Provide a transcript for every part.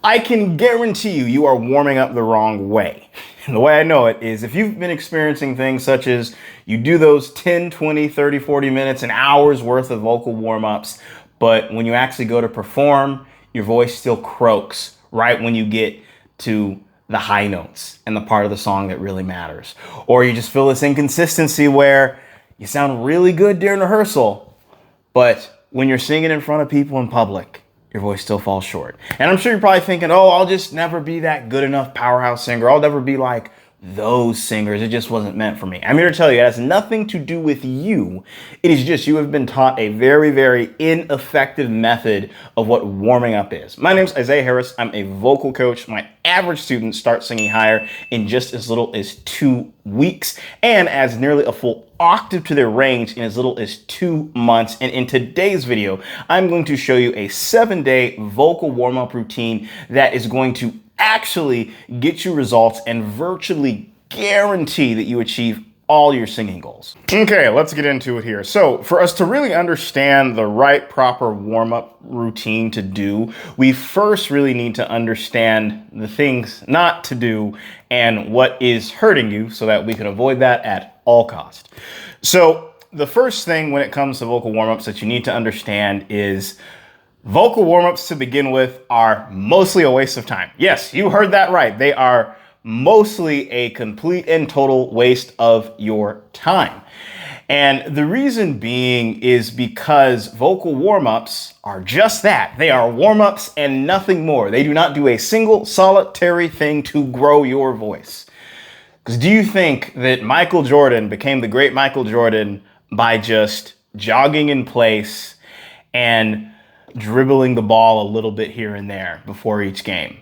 I can guarantee you are warming up the wrong way. And the way I know it is if you've been experiencing things such as you do those 10, 20, 30, 40 minutes, an hour's worth of vocal warm-ups, but when you actually go to perform, your voice still croaks right when you get to the high notes and the part of the song that really matters. Or you just feel this inconsistency where you sound really good during rehearsal, but when you're singing in front of people in public, your voice still falls short. And I'm sure you're probably thinking, oh, I'll just never be that good enough powerhouse singer. I'll never be like those singers. It just wasn't meant for me. I'm here to tell you, it has nothing to do with you. It is just you have been taught a very, very ineffective method of what warming up is. My name is Isaiah Harris. I'm a vocal coach. My average student starts singing higher in just as little as 2 weeks and adds nearly a full octave to their range in as little as 2 months. And in today's video, I'm going to show you a 7-day vocal warm-up routine that is going to actually get you results and virtually guarantee that you achieve all your singing goals. Okay, let's get into it here. So for us to really understand the right proper warm-up routine to do, we first really need to understand the things not to do and what is hurting you so that we can avoid that at all costs. So the first thing when it comes to vocal warm-ups that you need to understand is vocal warm-ups to begin with are mostly a waste of time. Yes, you heard that right. They are mostly a complete and total waste of your time. And the reason being is because vocal warm-ups are just that. They are warm-ups and nothing more. They do not do a single solitary thing to grow your voice. Because do you think that Michael Jordan became the great Michael Jordan by just jogging in place and dribbling the ball a little bit here and there before each game?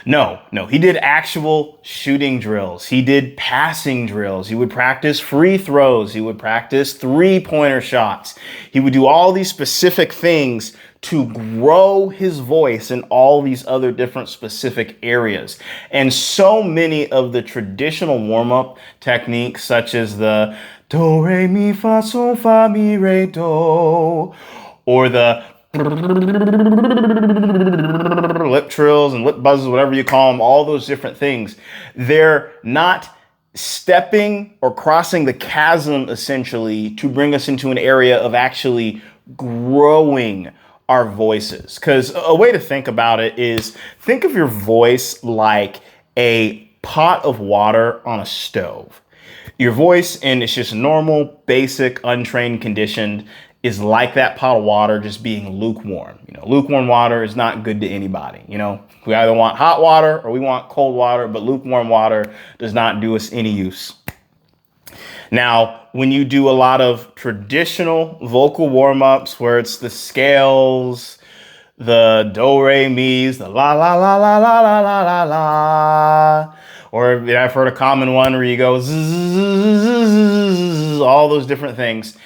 No, he did actual shooting drills. He did passing drills. He would practice free throws. He would practice three-pointer shots. He would do all these specific things to grow his voice in all these other different specific areas. And so many of the traditional warm-up techniques, such as the do, re, mi, fa, sol, fa, mi, re, do, or the lip trills and lip buzzes, whatever you call them, all those different things, they're not stepping or crossing the chasm essentially to bring us into an area of actually growing our voices. Because a way to think about it is think of your voice like a pot of water on a stove. Your voice in its just normal, basic, untrained condition is like that pot of water just being lukewarm. Lukewarm water is not good to anybody. We either want hot water or we want cold water, but lukewarm water does not do us any use. Now, when you do a lot of traditional vocal warm-ups where it's the scales, the do, re, mi's, the la, la, la, la, la, la, la, la, la, or I've heard a common one where you go zzz, all those different things.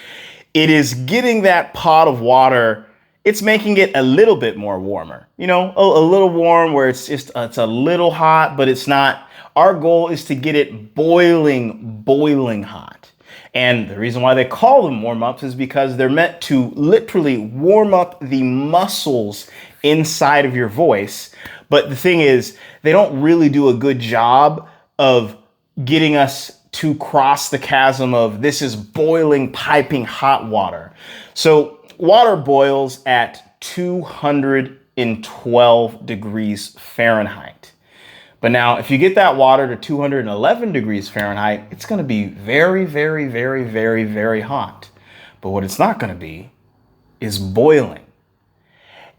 It is getting that pot of water, it's making it a little bit more warmer, a little warm where it's a little hot, but it's not. Our goal is to get it boiling hot. And the reason why they call them warm-ups is because they're meant to literally warm up the muscles inside of your voice. But the thing is, they don't really do a good job of getting us to cross the chasm of this is boiling, piping hot water. So water boils at 212 degrees Fahrenheit. But now if you get that water to 211 degrees Fahrenheit, it's going to be very, very, very, very, very hot. But what it's not going to be is boiling.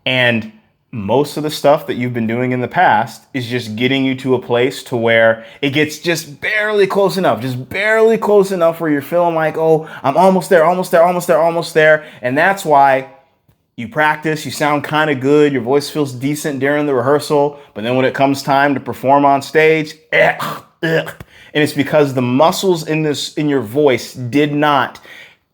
And most of the stuff that you've been doing in the past is just getting you to a place to where it gets just barely close enough where you're feeling like, oh, I'm almost there. And that's why you practice, you sound kind of good, your voice feels decent during the rehearsal, but then when it comes time to perform on stage, and it's because the muscles in your voice did not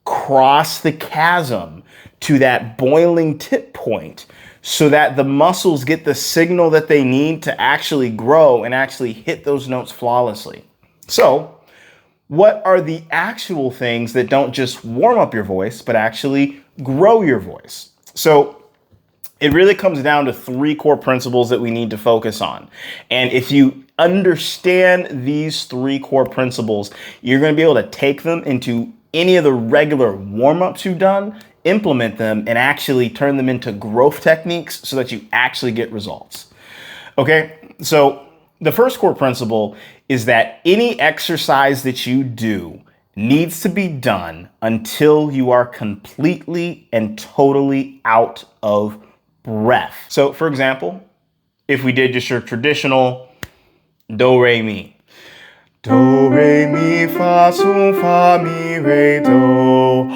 cross the chasm to that boiling tip point, so that the muscles get the signal that they need to actually grow and actually hit those notes flawlessly. So, what are the actual things that don't just warm up your voice, but actually grow your voice? So, It really comes down to three core principles that we need to focus on. And if you understand these three core principles, you're going to be able to take them into any of the regular warm-ups you've done, implement them, and actually turn them into growth techniques so that you actually get results. Okay, so the first core principle is that any exercise that you do needs to be done until you are completely and totally out of breath. So for example, if we did just your traditional do, re, mi. Do, re, mi, fa, sol, fa, mi, re, do.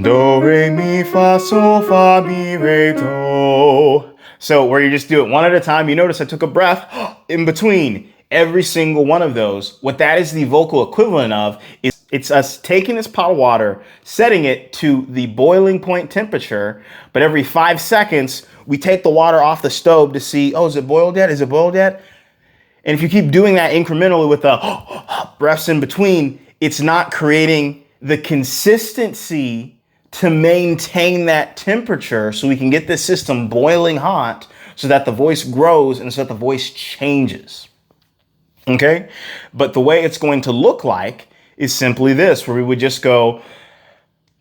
Do, re, mi, fa, sol, fa, mi, re, do. So where you just do it one at a time, you notice I took a breath in between every single one of those. What that is the vocal equivalent of is it's us taking this pot of water, setting it to the boiling point temperature, but every 5 seconds, we take the water off the stove to see, oh, is it boiled yet? Is it boiled yet? And if you keep doing that incrementally with the breaths in between, it's not creating the consistency to maintain that temperature so we can get this system boiling hot so that the voice grows and so that the voice changes. Okay? But the way it's going to look like is simply this, where we would just go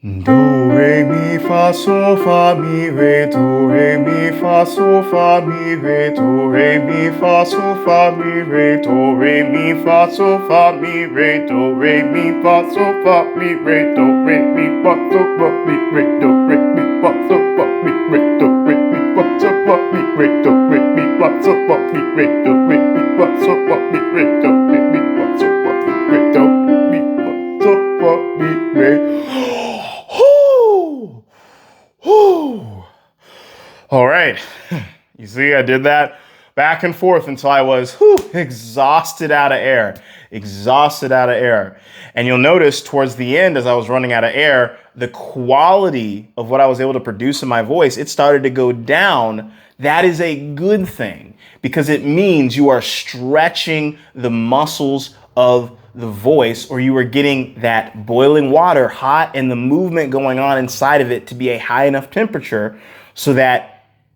do, re, mi, fa, sol, fa, mi, re, do, re, mi, fa, sol, fa, mi, re, do, re, mi, fa, sol, fa, mi, re, do, re, mi, fa, sol, fa, mi, re, do, re, mi, fa, sol, fa, mi, re, do, re, mi, fa, sol, fa, mi, re, do, re, mi, fa, sol, fa, mi, re, do, re, mi, fa, sol, fa, mi, re, do, re, mi, fa, sol, fa, mi, re, do, re, mi, fa, sol, fa, mi, re, do, re, mi, fa, sol, fa, mi, re, do, re, mi, fa, sol, fa, mi, re. All right. You see, I did that back and forth until I was exhausted out of air. Exhausted out of air. And you'll notice towards the end, as I was running out of air, the quality of what I was able to produce in my voice, it started to go down. That is a good thing because it means you are stretching the muscles of the voice, or you are getting that boiling water hot and the movement going on inside of it to be a high enough temperature so that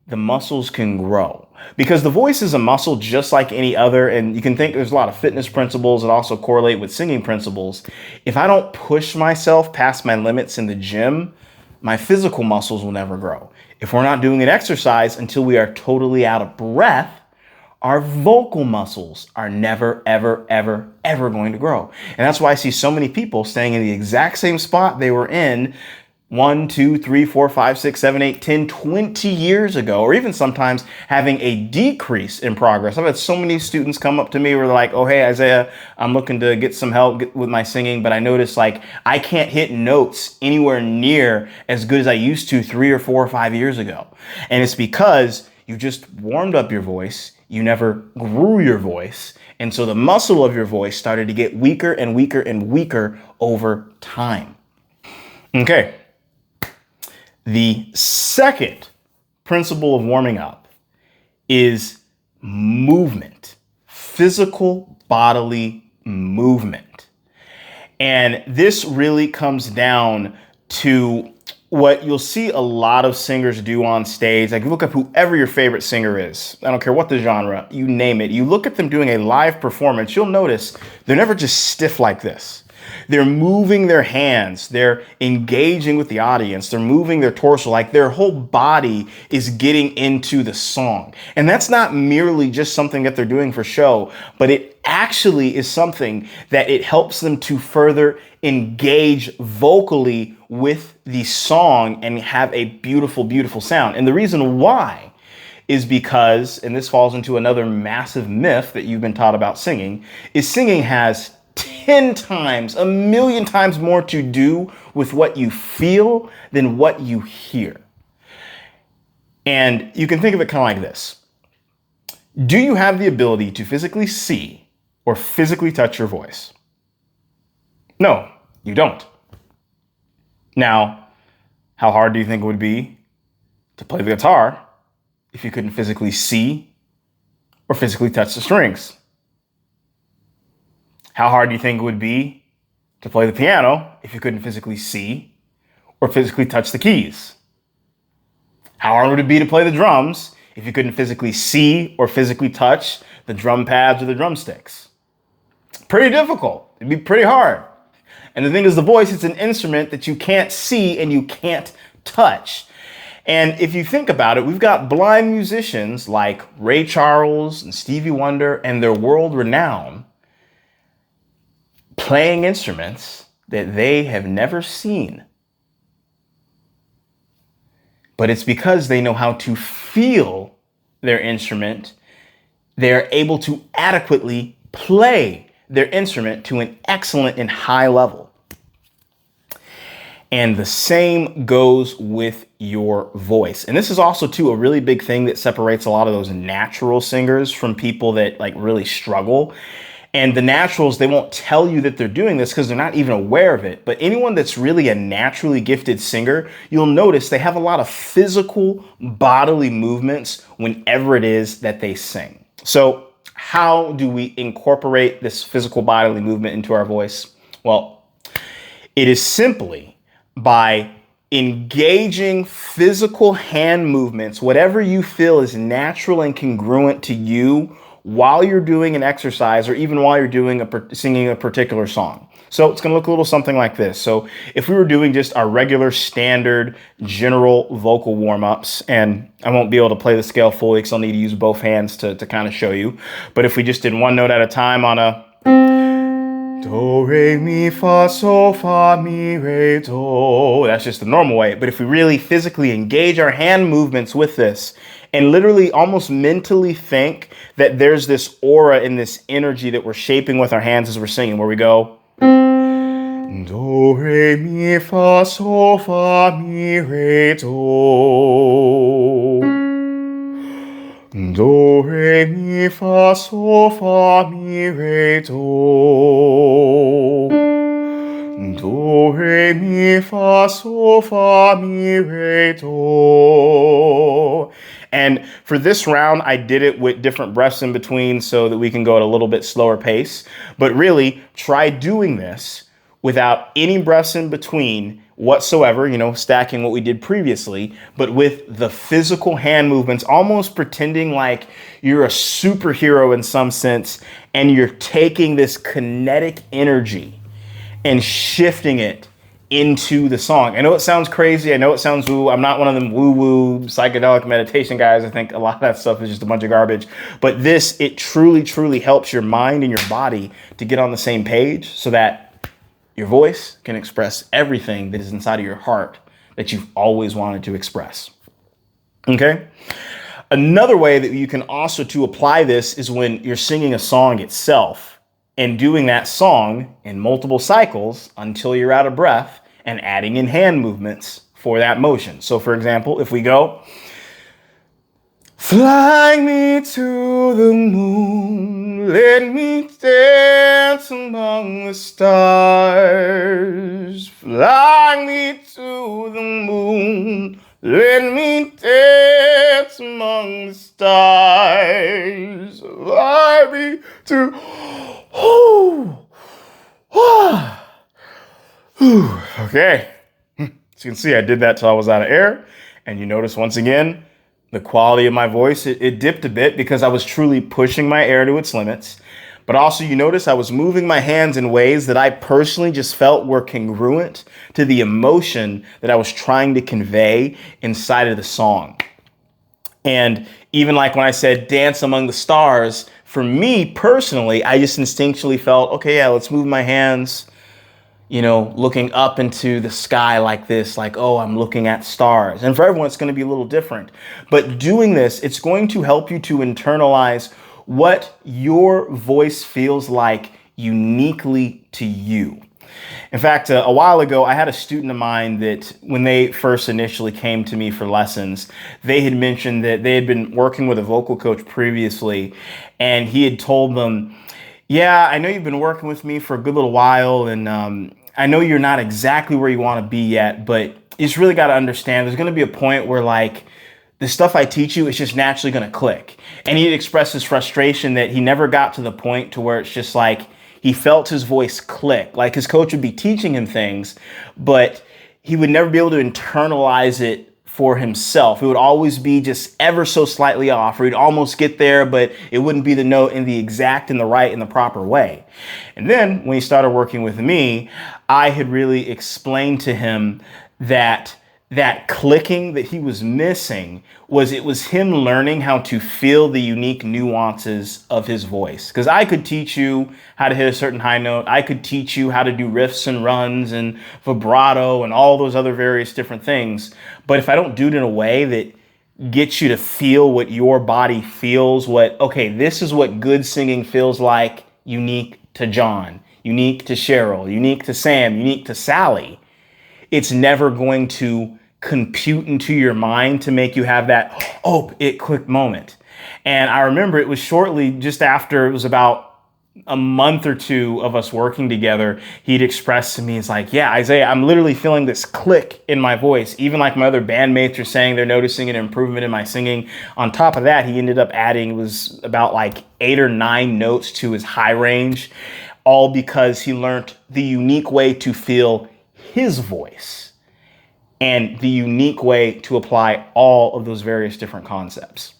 the muscles can grow. Because the voice is a muscle just like any other, and you can think there's a lot of fitness principles that also correlate with singing principles. If I don't push myself past my limits in the gym, my physical muscles will never grow. If we're not doing an exercise until we are totally out of breath, our vocal muscles are never, ever, ever, ever going to grow. And that's why I see so many people staying in the exact same spot they were in 1, 2, 3, 4, 5, 6, 7, 8, 10, 20 years ago, or even sometimes having a decrease in progress. I've had so many students come up to me where they're like, oh, hey, Isaiah, I'm looking to get some help with my singing, but I noticed like I can't hit notes anywhere near as good as I used to 3 or 4 or 5 years ago. And it's because you just warmed up your voice. You never grew your voice. And so the muscle of your voice started to get weaker and weaker and weaker over time. Okay. The second principle of warming up is movement, physical bodily movement. And this really comes down to what you'll see a lot of singers do on stage. Like, look up whoever your favorite singer is. I don't care what the genre, you name it. You look at them doing a live performance, you'll notice they're never just stiff like this. They're moving their hands. They're engaging with the audience. They're moving their torso, like their whole body is getting into the song. And that's not merely just something that they're doing for show, but it actually is something that it helps them to further engage vocally with the song and have a beautiful, beautiful sound. And the reason why is because, and this falls into another massive myth that you've been taught about singing, is singing has 10 times, a million times more to do with what you feel than what you hear. And you can think of it kind of like this. Do you have the ability to physically see or physically touch your voice? No, you don't. Now, how hard do you think it would be to play the guitar if you couldn't physically see or physically touch the strings? How hard do you think it would be to play the piano if you couldn't physically see or physically touch the keys? How hard would it be to play the drums if you couldn't physically see or physically touch the drum pads or the drumsticks? Pretty difficult. It'd be pretty hard. And the thing is, the voice, it's an instrument that you can't see and you can't touch. And if you think about it, we've got blind musicians like Ray Charles and Stevie Wonder, and their world renown, playing instruments that they have never seen. But it's because they know how to feel their instrument. They're able to adequately play their instrument to an excellent and high level. And the same goes with your voice. And this is also, too, a really big thing that separates a lot of those natural singers from people that like really struggle. And the naturals, they won't tell you that they're doing this because they're not even aware of it. But anyone that's really a naturally gifted singer, you'll notice they have a lot of physical bodily movements whenever it is that they sing. So how do we incorporate this physical bodily movement into our voice? Well, it is simply by engaging physical hand movements, whatever you feel is natural and congruent to you while you're doing an exercise or even while you're singing a particular song. So it's going to look a little something like this. So if we were doing just our regular standard general vocal warm-ups, and I won't be able to play the scale fully because I'll need to use both hands to kind of show you. But if we just did one note at a time on a do, re, mi, fa, sol, fa, mi, re, do. That's just the normal way. But if we really physically engage our hand movements with this and literally almost mentally think that there's this aura and this energy that we're shaping with our hands as we're singing, where we go do, re, mi, fa, sol, fa, mi, re, do. Do, re, mi, fa, sol, fa, mi, re, do. Do, re, mi, fa, sol, fa, mi, re, do. And for this round, I did it with different breaths in between so that we can go at a little bit slower pace. But really, try doing this without any breaths in between whatsoever, stacking what we did previously, but with the physical hand movements, almost pretending like you're a superhero in some sense, and you're taking this kinetic energy and shifting it into the song. I know it sounds crazy. I know it sounds woo. I'm not one of them woo-woo psychedelic meditation guys. I think a lot of that stuff is just a bunch of garbage. But this, it truly, truly helps your mind and your body to get on the same page so that your voice can express everything that is inside of your heart that you've always wanted to express. Okay? Another way that you can also to apply this is when you're singing a song itself and doing that song in multiple cycles until you're out of breath and adding in hand movements for that motion. So for example, if we go, fly me to the moon, let me dance among the stars. Fly me to the moon, let me dance among the stars. Fly me to... Okay. As you can see, I did that till I was out of air. And you notice once again, the quality of my voice, it dipped a bit because I was truly pushing my air to its limits. But also you notice I was moving my hands in ways that I personally just felt were congruent to the emotion that I was trying to convey inside of the song. And even like when I said dance among the stars, for me personally, I just instinctually felt, okay, yeah, let's move my hands, looking up into the sky like this, like, oh, I'm looking at stars. And for everyone, it's going to be a little different. But doing this, it's going to help you to internalize what your voice feels like uniquely to you. In fact, a while ago, I had a student of mine that when they first initially came to me for lessons, they had mentioned that they had been working with a vocal coach previously, and he had told them, yeah, I know you've been working with me for a good little while, and I know you're not exactly where you want to be yet, but you just really got to understand there's going to be a point where like the stuff I teach you is just naturally going to click. And he expressed his frustration that he never got to the point to where it's just like he felt his voice click. Like his coach would be teaching him things, but he would never be able to internalize it for himself. It would always be just ever so slightly off, or he'd almost get there, but it wouldn't be the note in the exact and the right and the proper way. And then when he started working with me, I had really explained to him that that clicking that he was missing was it was him learning how to feel the unique nuances of his voice. Because I could teach you how to hit a certain high note. I could teach you how to do riffs and runs and vibrato and all those other various different things. But if I don't do it in a way that gets you to feel what your body feels, okay, this is what good singing feels like, unique to John, unique to Cheryl, unique to Sam, unique to Sally, it's never going to compute into your mind to make you have that, oh, it clicked moment. And I remember it was shortly just after, it was about a month or two of us working together, he'd expressed to me, it's like, yeah, Isaiah, I'm literally feeling this click in my voice. Even like my other bandmates are saying they're noticing an improvement in my singing. On top of that, he ended up adding, it was about like 8 or 9 notes to his high range, all because he learned the unique way to feel his voice and the unique way to apply all of those various different concepts.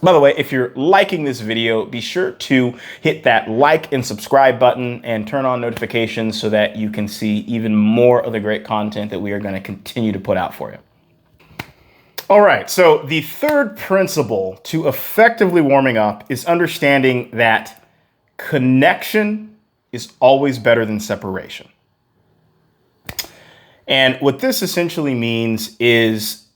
By the way, if you're liking this video, be sure to hit that like and subscribe button and turn on notifications so that you can see even more of the great content that we are going to continue to put out for you. All right, so the third principle to effectively warming up is understanding that connection is always better than separation. And what this essentially means is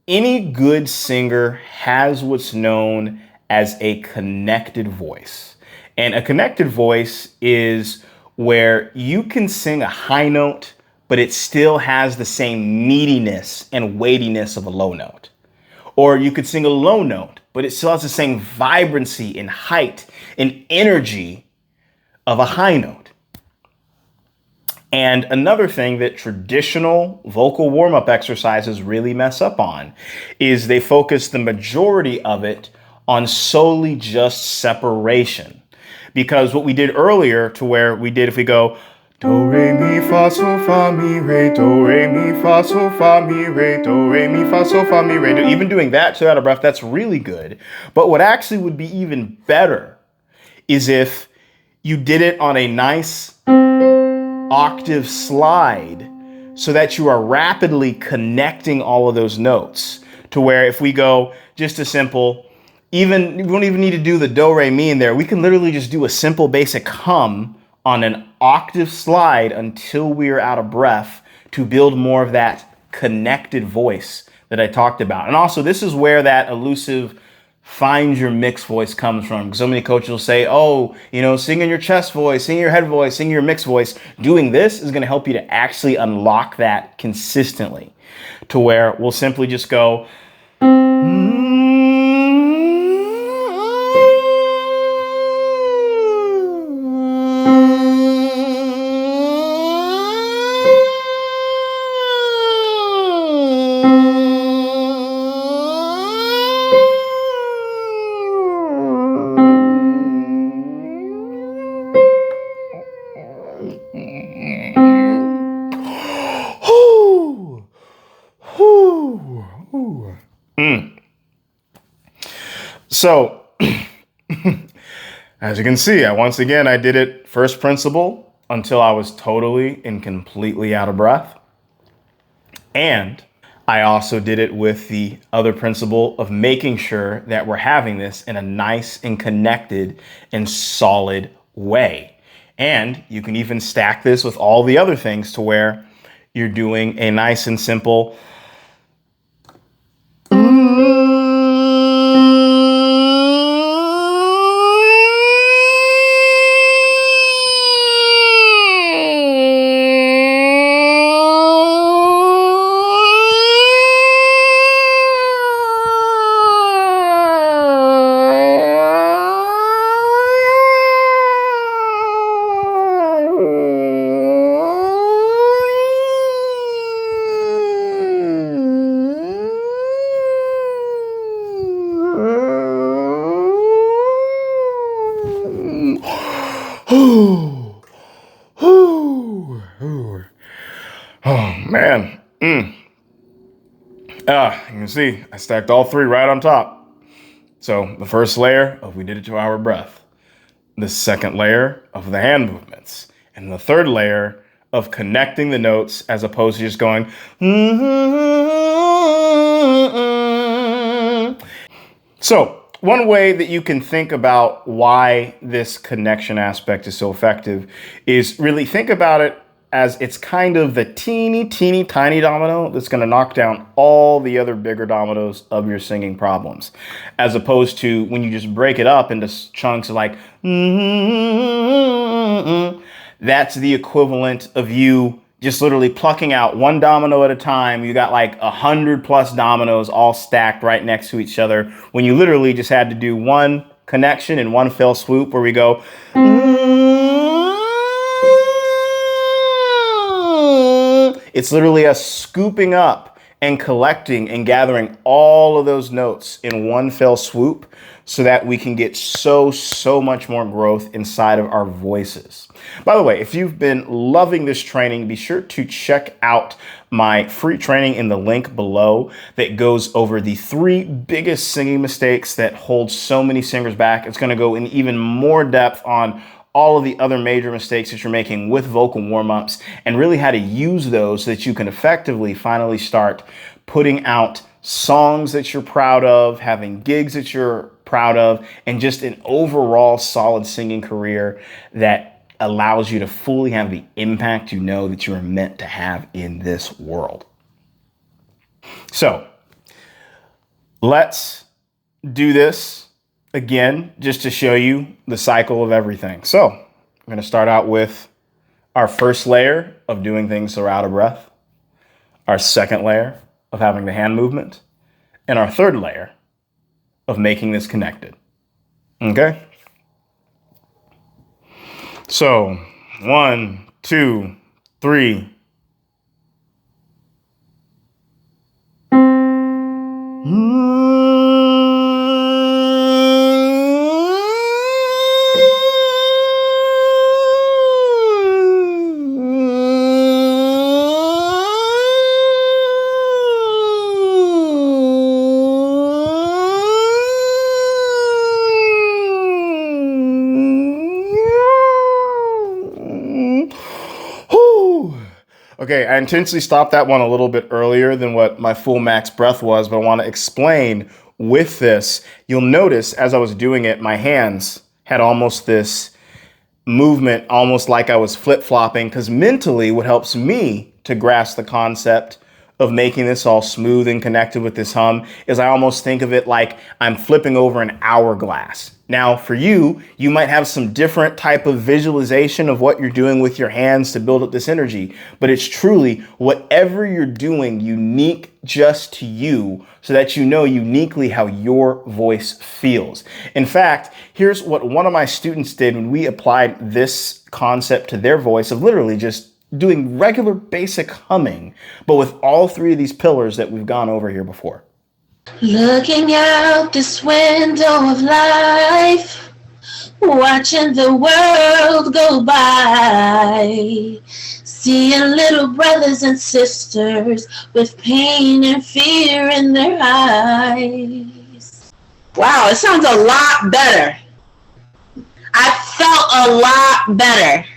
any good singer has what's known as a connected voice. And a connected voice is where you can sing a high note, but it still has the same meatiness and weightiness of a low note. Or you could sing a low note, but it still has the same vibrancy and height and energy of a high note. And another thing that traditional vocal warm-up exercises really mess up on is they focus the majority of it on solely just separation. Because what we did earlier to where we did, if we go, do, re, mi, fa, sol, fa, mi, re, do, re, mi, fa, sol, fa, mi, re, do, re, mi, fa, sol, fa, mi, re. Even doing that so out of breath, that's really good. But what actually would be even better is if you did it on a nice octave slide so that you are rapidly connecting all of those notes to where if we go just a simple, even we don't even need to do the do, re, mi in there. We can literally just do a simple basic hum on an octave slide until we are out of breath to build more of that connected voice that I talked about. And also this is where that elusive find your mixed voice comes from. So many coaches will say, oh, sing in your chest voice, sing your head voice, sing your mixed voice. Doing this is going to help you to actually unlock that consistently to where we'll simply just go, So, as you can see, I did it first principle until I was totally and completely out of breath. And I also did it with the other principle of making sure that we're having this in a nice and connected and solid way. And you can even stack this with all the other things to where you're doing a nice and simple Oh, man. You can see I stacked all three right on top. So the first layer of we did it to our breath, the second layer of the hand movements, and the third layer of connecting the notes as opposed to just going. So one way that you can think about why this connection aspect is so effective is really think about it as it's kind of the teeny tiny domino that's going to knock down all the other bigger dominoes of your singing problems, as opposed to when you just break it up into chunks like that's the equivalent of you just literally plucking out one domino at a time. You got like 100+ dominoes all stacked right next to each other when you literally just had to do one connection in one fell swoop where we go. It's literally us scooping up and collecting and gathering all of those notes in one fell swoop so that we can get so much more growth inside of our voices. By the way, if you've been loving this training, be sure to check out my free training in the link below that goes over the 3 biggest singing mistakes that hold so many singers back. It's going to go in even more depth on all of the other major mistakes that you're making with vocal warm-ups and really how to use those so that you can effectively finally start putting out songs that you're proud of, having gigs that you're proud of, and just an overall solid singing career that allows you to fully have the impact you know that you are meant to have in this world. So let's do this again, just to show you the cycle of everything. So I'm going to start out with our first layer of doing things so we're out of breath, our second layer of having the hand movement, and our third layer of making this connected. Okay? So 1, 2, 3. Okay, I intentionally stopped that one a little bit earlier than what my full max breath was, but I want to explain with this. You'll notice as I was doing it, my hands had almost this movement, almost like I was flip-flopping, because mentally what helps me to grasp the concept of making this all smooth and connected with this hum is I almost think of it like I'm flipping over an hourglass. Now for you, you might have some different type of visualization of what you're doing with your hands to build up this energy, but it's truly whatever you're doing unique just to you so that you know uniquely how your voice feels. In fact, here's what one of my students did when we applied this concept to their voice of literally just doing regular basic humming, but with all 3 of these pillars that we've gone over here before. Looking out this window of life, watching the world go by, seeing little brothers and sisters with pain and fear in their eyes. Wow, it sounds a lot better. I felt a lot better.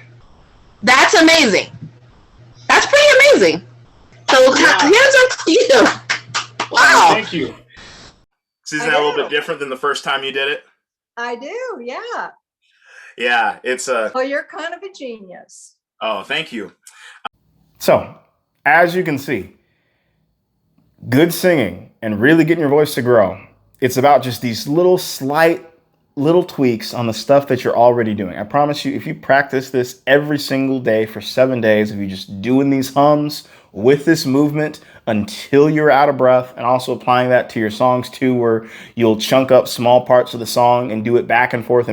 That's amazing. That's pretty amazing. So hands up to you. Wow. Thank you. So isn't that a little bit different than the first time you did it? I do, yeah. Yeah, it's a... Well, you're kind of a genius. Oh, thank you. So, as you can see, good singing and really getting your voice to grow, it's about just these little slight little tweaks on the stuff that you're already doing. I promise you, if you practice this every single day for 7 days, if you're just doing these hums with this movement until you're out of breath, and also applying that to your songs too, where you'll chunk up small parts of the song and do it back and forth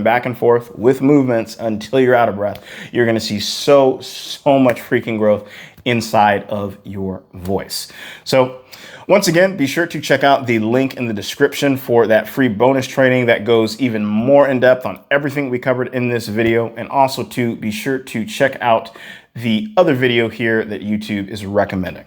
with movements until you're out of breath, you're going to see so much freaking growth inside of your voice. So once again, be sure to check out the link in the description for that free bonus training that goes even more in depth on everything we covered in this video. And also to be sure to check out the other video here that YouTube is recommending.